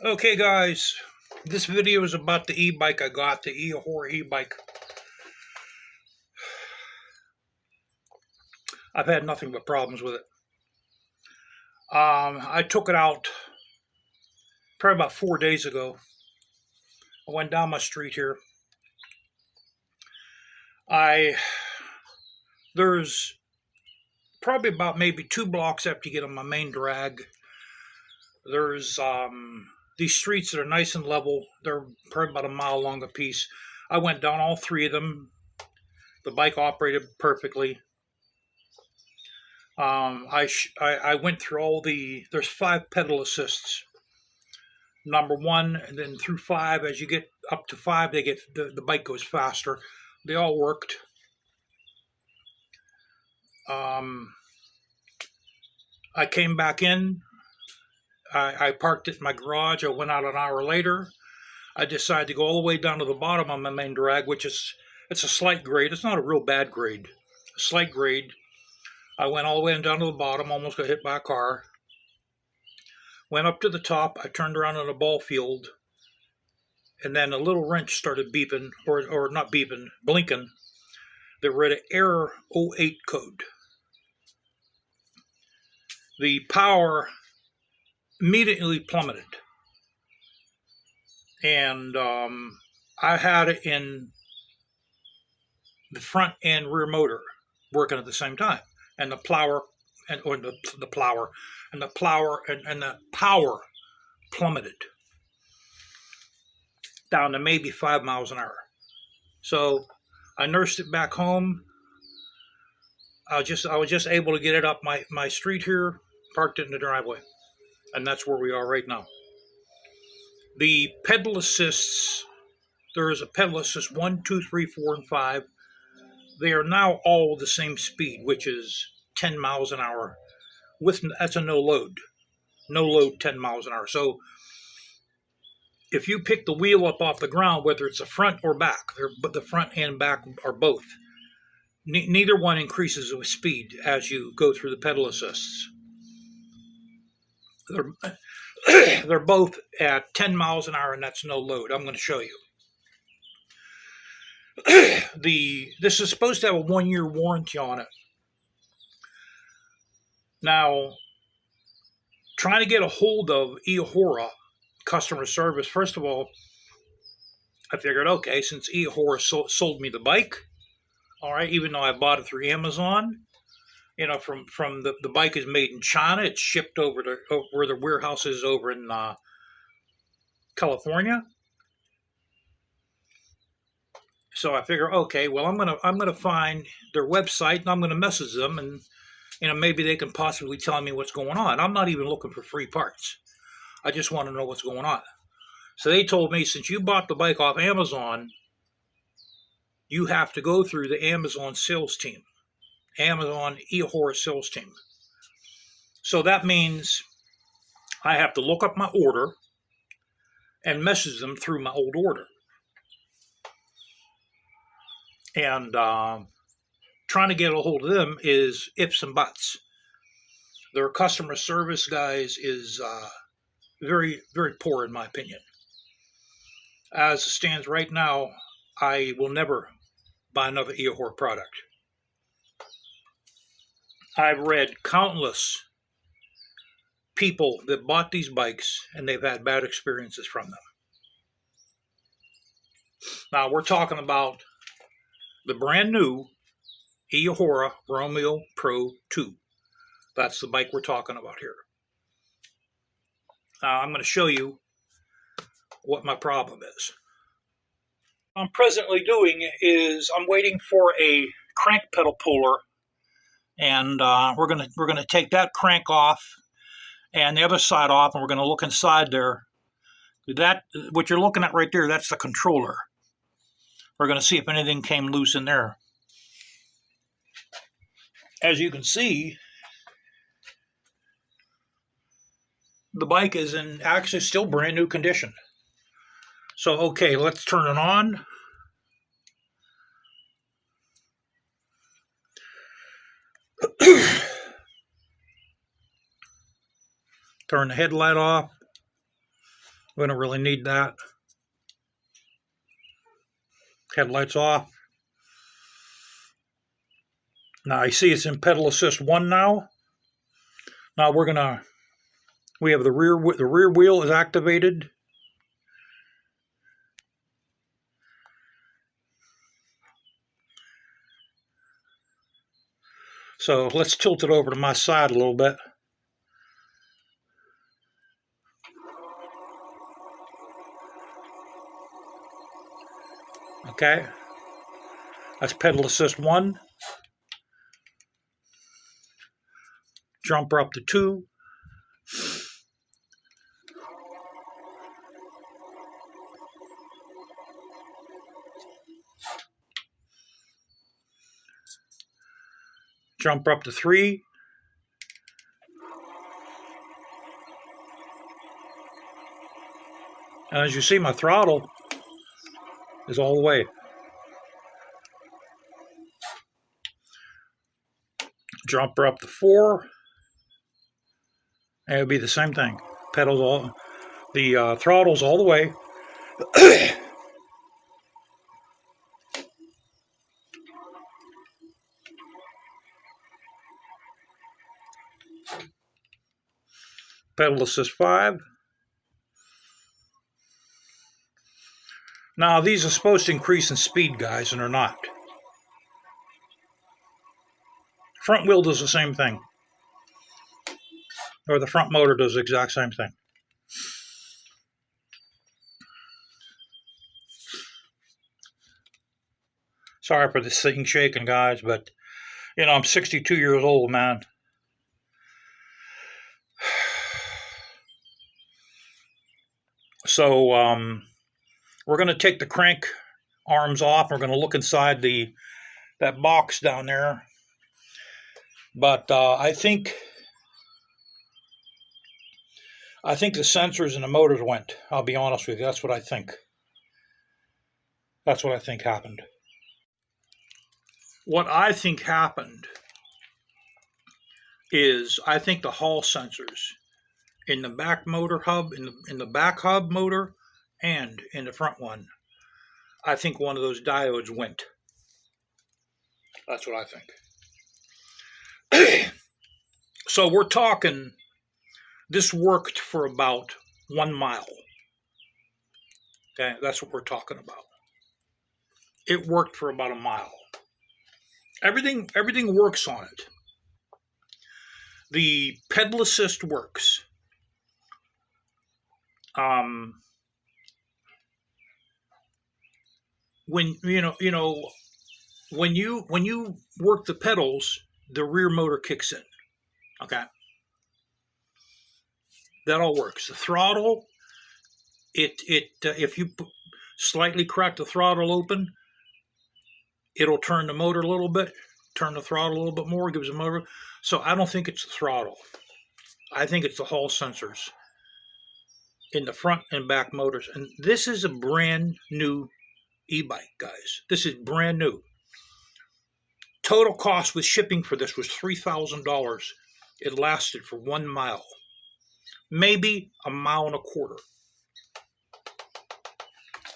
Okay, guys, this video is about the e-bike I got, the Eahora e-bike. I've had nothing but problems with it. I took it out probably about 4 days ago. I went down my street here. There's probably about maybe 2 blocks after you get on my main drag. There's these streets that are nice and level. They're probably about a mile long a piece. I went down all 3 of them. The bike operated perfectly. I went through all there's 5 pedal assists. Number 1, and then through 5. As you get up to 5, the bike goes faster. They all worked. I came back in. I parked it in my garage. I went out an hour later. I decided to go all the way down to the bottom on my main drag, it's a slight grade. It's not a real bad grade. A slight grade. I went all the way down to the bottom, almost got hit by a car. Went up to the top. I turned around in a ball field, and then a little wrench started beeping, or not beeping, blinking. That read an error 08 code. The power immediately plummeted, and I had it in the front and rear motor working at the same time, and the power plummeted down to maybe 5 miles an hour. So I nursed it back home. I was just able to get it up my street here, parked it in the driveway, and that's where we are right now. The pedal assists, there is a pedal assist 1, 2, 3, 4, and 5. They are now all the same speed, which is 10 miles an hour. That's a no load 10 miles an hour. So if you pick the wheel up off the ground, whether it's the front or back, but the front and back are both, neither one increases with speed as you go through the pedal assists. They're both at 10 miles an hour, and that's no load. I'm going to show you. This is supposed to have a 1-year warranty on it. Now, trying to get a hold of Eahora customer service, first of all, I figured, okay, since Eahora sold me the bike, all right, even though I bought it through Amazon, from the bike is made in China. It's shipped over to where the warehouse is over in California. So I figure, okay, well, I'm gonna find their website, and I'm gonna message them, and maybe they can possibly tell me what's going on. I'm not even looking for free parts. I just want to know what's going on. So they told me, since you bought the bike off Amazon, you have to go through the Amazon sales team, Amazon Eahora sales team. So that means I have to look up my order and message them through my old order. And trying to get a hold of them is ifs and buts. Their customer service guys is very, very poor, in my opinion. As it stands right now, I will never buy another Eahora product. I've read countless people that bought these bikes, and they've had bad experiences from them. Now, we're talking about the brand new Eahora Romeo Pro 2. That's the bike we're talking about here. Now, I'm going to show you what my problem is. What I'm presently doing is I'm waiting for a crank pedal puller, and we're gonna take that crank off and the other side off, and we're going to look inside there. That, what you're looking at right there, that's the controller. We're going to see if anything came loose in there. As you can see, the bike is in actually still brand new condition. So, okay, let's turn it on. Turn the headlight off. We don't really need that. Headlights off. Now I see it's in pedal assist 1 now. Now we have the rear wheel is activated. So let's tilt it over to my side a little bit. Okay, that's pedal assist 1. Jumper up to 2. Jumper up to 3. And as you see, my throttle is all the way. Jumper up to 4. And it would be the same thing. Pedals all, the throttle's all the way. Pedal assist 5. Now these are supposed to increase in speed, guys, and they're not. Front wheel does the same thing. Or the front motor does the exact same thing. Sorry for this thing shaking, guys, but, you know, I'm 62 years old, man. So, we're going to take the crank arms off. We're going to look inside that box down there. But I think the sensors and the motors went. I'll be honest with you. That's what I think. That's what I think happened. What I think happened is I think the Hall sensors in the back motor hub, in the back hub motor, and in the front one, I think one of those diodes went. That's what I think. So we're talking, this worked for about 1 mile. Okay, that's what we're talking about. It worked for about 1 mile. Everything works on it. The pedal assist works. When you work the pedals, the rear motor kicks in. Okay, that all works. The throttle, if you slightly crack the throttle open, it'll turn the motor a little bit, turn the throttle a little bit more, gives the motor. So I don't think it's the throttle. I think it's the Hall sensors in the front and back motors. And this is a brand new e-bike, guys. This is brand new. Total cost with shipping for this was $3,000. It lasted for 1 mile. Maybe 1.25 miles.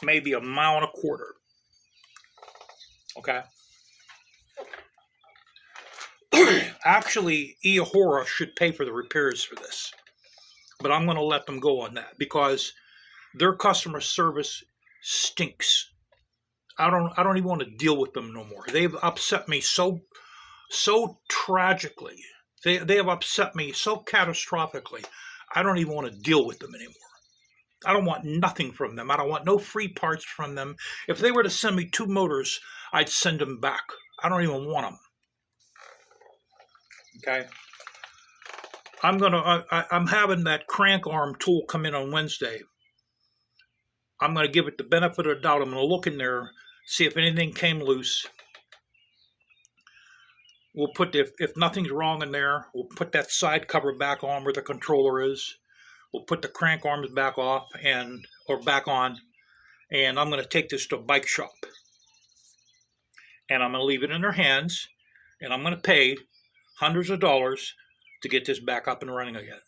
Maybe 1.25 miles. Okay. Actually, Eahora should pay for the repairs for this. But I'm going to let them go on that because their customer service stinks. I don't even want to deal with them no more. They've upset me so tragically. They have upset me so catastrophically. I don't even want to deal with them anymore. I don't want nothing from them. I don't want no free parts from them. If they were to send me 2 motors, I'd send them back. I don't even want them. Okay. I'm having that crank arm tool come in on Wednesday. I'm going to give it the benefit of the doubt. I'm going to look in there, see if anything came loose. We'll put, if nothing's wrong in there, we'll put that side cover back on where the controller is. We'll put the crank arms back off or back on, and I'm going to take this to a bike shop. And I'm going to leave it in their hands, and I'm going to pay hundreds of dollars to get this back up and running again.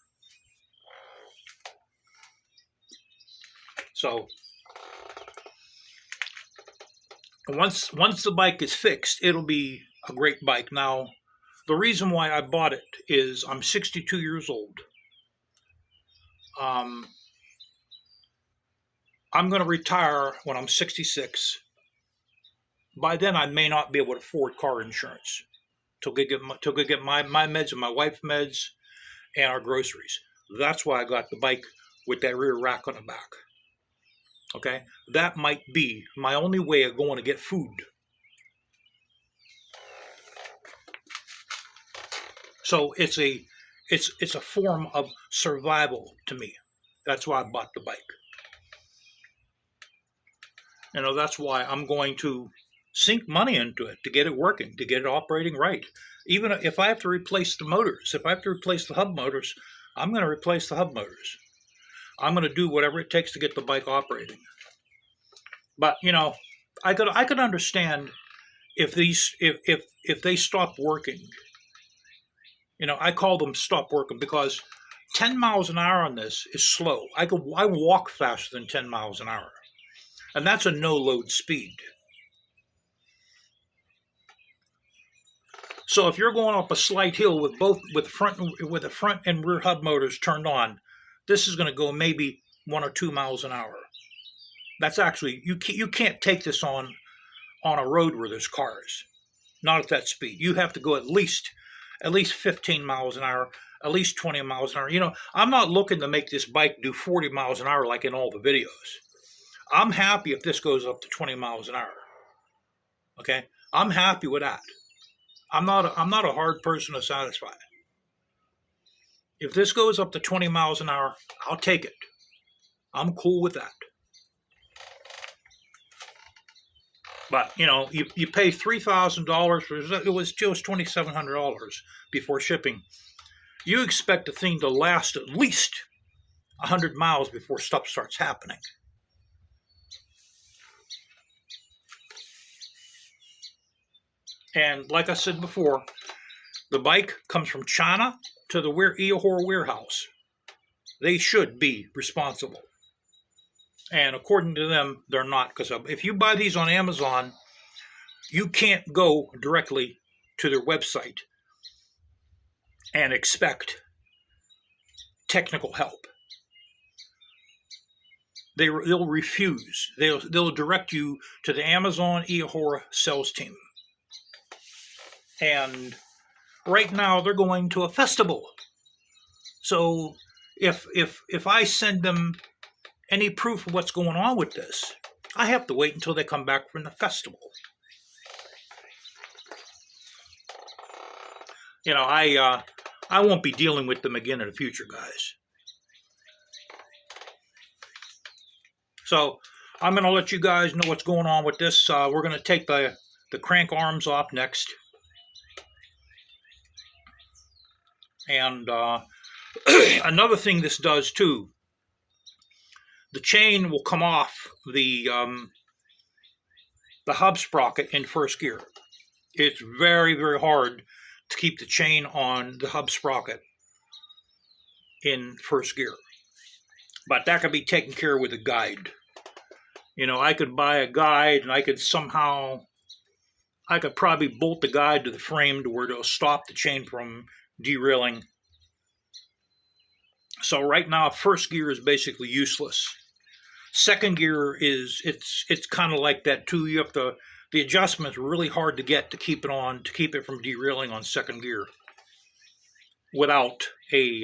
So once the bike is fixed, it'll be a great bike. Now, the reason why I bought it is I'm 62 years old. I'm going to retire when I'm 66. By then, I may not be able to afford car insurance till I get my meds and my wife's meds and our groceries. That's why I got the bike with that rear rack on the back. Okay, that might be my only way of going to get food. So it's a form of survival to me. That's why I bought the bike. You know, that's why I'm going to sink money into it to get it working, to get it operating right. Even if I have to replace the motors, if I have to replace the hub motors, I'm going to replace the hub motors. I'm going to do whatever it takes to get the bike operating. But you know, I could understand if they stop working. You know, I call them stop working because 10 miles an hour on this is slow. I walk faster than 10 miles an hour, and that's a no load speed. So if you're going up a slight hill with the front and rear hub motors turned on, this is going to go maybe 1 or 2 miles an hour. That's actually, you can't take this on a road where there's cars, not at that speed. You have to go at least 15 miles an hour, at least 20 miles an hour. You know, I'm not looking to make this bike do 40 miles an hour like in all the videos. I'm happy if this goes up to 20 miles an hour. Okay, I'm happy with that. I'm not a hard person to satisfy. If this goes up to 20 miles an hour, I'll take it. I'm cool with that. But, you know, you pay $3,000 for it was just $2,700 before shipping. You expect the thing to last at least 100 miles before stuff starts happening. And like I said before, the bike comes from China to the Eahora warehouse. They should be responsible. And according to them, they're not. Because if you buy these on Amazon, you can't go directly to their website and expect technical help. They'll refuse. They'll direct you to the Amazon Eahora sales team. And right now they're going to a festival. So if I send them any proof of what's going on with this, I have to wait until they come back from the festival. You know, I won't be dealing with them again in the future, guys. So I'm going to let you guys know what's going on with this. We're going to take the crank arms off next. And another thing this does too, the chain will come off the hub sprocket in first gear. It's very, very hard to keep the chain on the hub sprocket in first gear. But that can be taken care of with a guide. You know, I could buy a guide and I could probably bolt the guide to the frame to where it'll stop the chain from derailing. So right now, first gear is basically useless. Second gear it's kind of like that too. You have to, the adjustment's really hard to get to keep it on, to keep it from derailing on second gear without a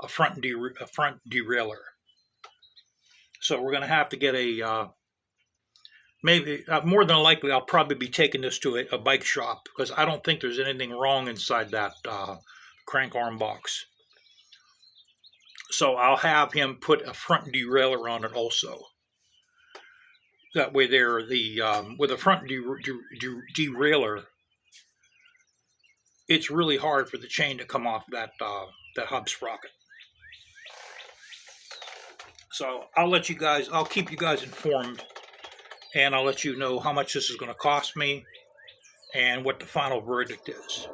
front derailer. So we're going to have to get maybe more than likely I'll probably be taking this to a bike shop because I don't think there's anything wrong inside that crank arm box. So I'll have him put a front derailleur on it also. That way there, with a front derailleur, it's really hard for the chain to come off that hub sprocket. So I'll keep you guys informed, and I'll let you know how much this is going to cost me and what the final verdict is.